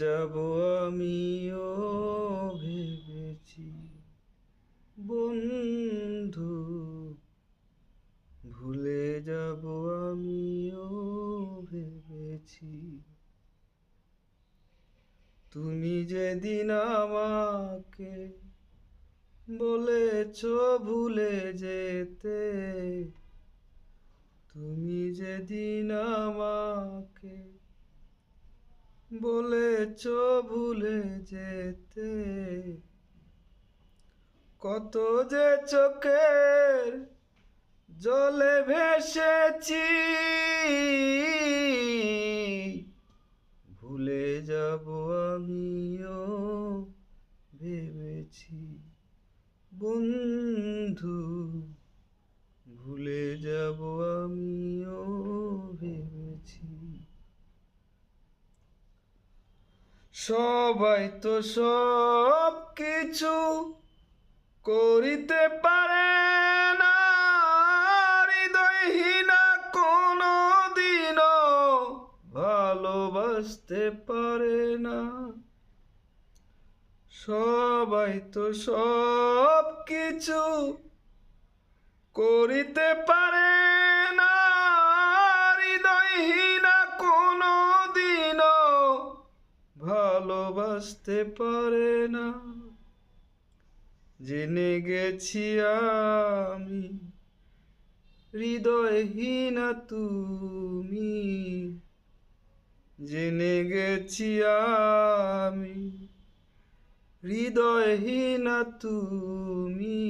যাব আমিও ভেবেছি বন্ধু, ভুলে যাব আমিও ভেবেছি। তুমি যেদিন আমাকে বলেছ ভুলে যেতে, তুমি যেদিন আমাকে বলেছ ভুলে যেতে, কত যে চোখের জলে ভেসেছি, ভুলে যাব আমিও ভেবেছি বন্ধু, ভুলে যাব আমিও ভেবেছি। সবাই তো সব কিছু করিতে পারে না, হৃদয়হীনা কোনো দিনও ভালোবাসতে পারে না। সবাই তো সব কিছু করিতে পারে না, হৃদয়হীনা কোনো দিনও ভালোবাসতে পারে না। জেনে গেছি আমি হৃদয়হীনা তুমি, জেনে গেছি আমি হৃদয়হীনা তুমি।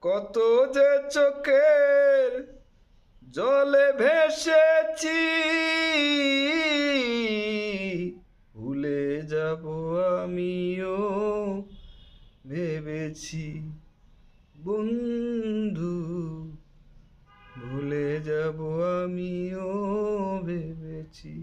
কত যে চোখের জলে ভেসেছি, ভুলে যাব আমিও ভেবেছি বন্ধু, ভুলে যাব আমিও ভেবেছি।